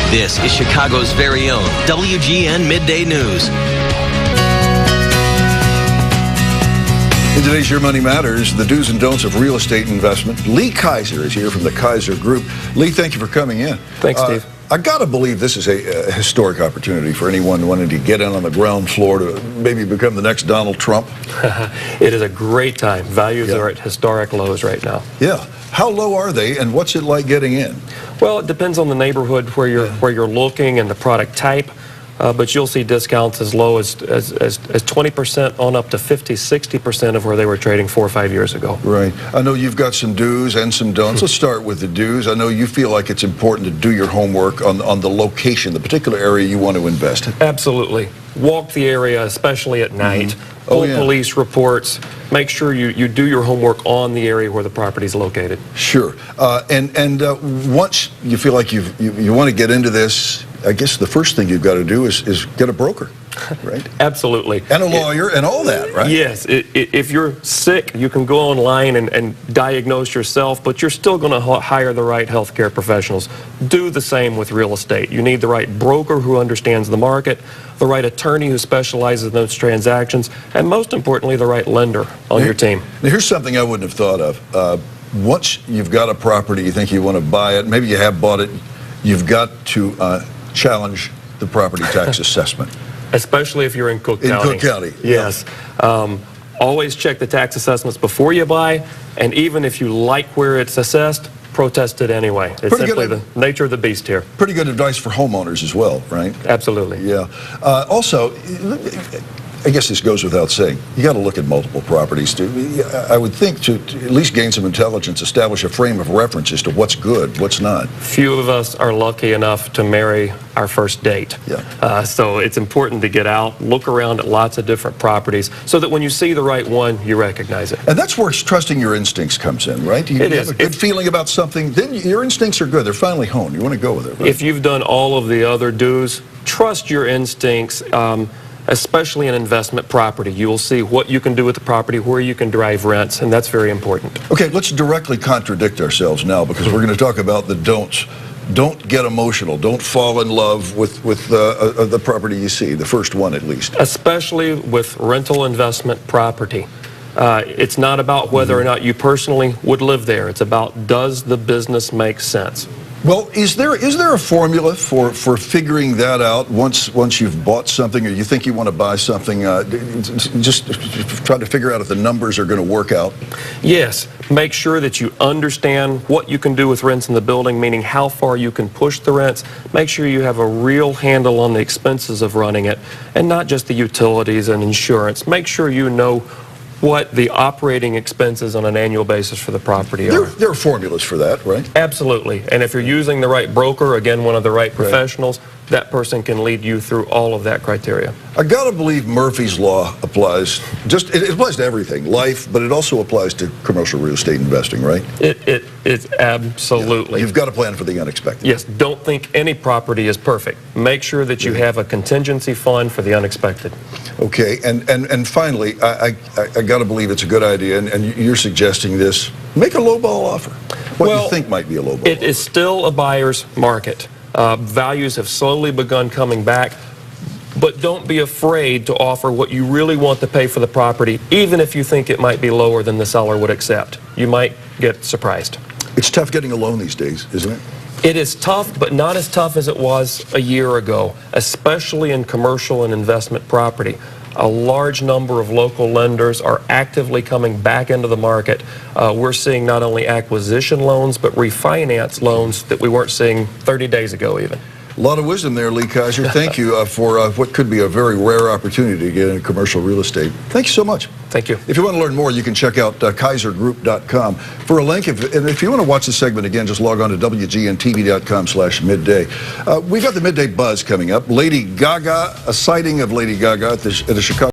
This is Chicago's very own WGN Midday News. In today's Your Money Matters, the do's and don'ts of real estate investment, Lee Kiser is here from the Kiser Group. Lee, thank you for coming in. Thanks, Steve. I got to believe this is a historic opportunity for anyone wanting to get in on the ground floor to maybe become the next Donald Trump. It is a great time. Values are at historic lows right now. Yeah. How low are they, and what's it like getting in? Well, it depends on the neighborhood where you're looking and the product type. But you'll see discounts as low as 20% on up to 50-60% of where they were trading 4 or 5 years ago. Right. I know you've got some do's and some don'ts. Let's start with the do's. I know you feel like it's important to do your homework on the location, the particular area you want to invest in. Absolutely. Walk the area, especially at night. Pull police reports. Make sure you do your homework on the area where the property is located. Sure. And once you feel like you want to get into this, I guess the first thing you've got to do is get a broker, right? Absolutely. And a lawyer and all that, right? Yes. If you're sick, you can go online and diagnose yourself, but you're still going to hire the right healthcare professionals. Do the same with real estate. You need the right broker who understands the market, the right attorney who specializes in those transactions, and most importantly, the right lender on your team. Now, here's something I wouldn't have thought of. Once you've got a property, you think you want to buy it, maybe you have bought it, you've got to challenge the property tax assessment. Especially if you're in Cook County. In Cook County. Yes. Always check the tax assessments before you buy, and even if you like where it's assessed, protest it anyway. It's simply the nature of the beast here. Pretty good advice for homeowners as well, right? Absolutely. Yeah. Also, I guess this goes without saying, you got to look at multiple properties too. I would think to at least gain some intelligence, establish a frame of reference as to what's good, what's not. Few of us are lucky enough to marry our first date. Yeah. So it's important to get out, look around at lots of different properties so that when you see the right one, you recognize it. And that's where trusting your instincts comes in, right? You have a good feeling about something, then your instincts are good. They're finally honed. You want to go with it, right? If you've done all of the other do's, trust your instincts. Especially in investment property. You will see what you can do with the property, where you can drive rents, and that's very important. Okay, let's directly contradict ourselves now because we're going to talk about the don'ts. Don't get emotional. Don't fall in love with the property you see, the first one at least. Especially with rental investment property. It's not about whether or not you personally would live there. It's about, does the business make sense? Well, is there a formula for figuring that out once you've bought something or you think you want to buy something, just trying to figure out if the numbers are going to work out? Yes. Make sure that you understand what you can do with rents in the building, meaning how far you can push the rents. Make sure you have a real handle on the expenses of running it and not just the utilities and insurance. Make sure you know what the operating expenses on an annual basis for the property are. There are formulas for that, right? Absolutely. And if you're using the right broker, again, one of the right professionals, that person can lead you through all of that criteria. I gotta believe Murphy's Law applies, it applies to everything, life, but it also applies to commercial real estate investing, right? It's absolutely. Yeah. You've got to plan for the unexpected. Yes, don't think any property is perfect. Make sure that you have a contingency fund for the unexpected. Okay, and finally, I gotta believe it's a good idea, and you're suggesting this, make a lowball offer. What you think might be a lowball offer. It is still a buyer's market. Values have slowly begun coming back, but don't be afraid to offer what you really want to pay for the property, even if you think it might be lower than the seller would accept. You might get surprised. It's tough getting a loan these days, isn't it? It is tough, but not as tough as it was a year ago, especially in commercial and investment property. A large number of local lenders are actively coming back into the market. We're seeing not only acquisition loans, but refinance loans that we weren't seeing 30 days ago even. A lot of wisdom there, Lee Kiser. Thank you for what could be a very rare opportunity to get into commercial real estate. Thank you so much. Thank you. If you want to learn more, you can check out kisergroup.com for a link. And if you want to watch the segment again, just log on to WGNTV.com/midday. We've got the Midday Buzz coming up. Lady Gaga, a sighting of Lady Gaga at the Chicago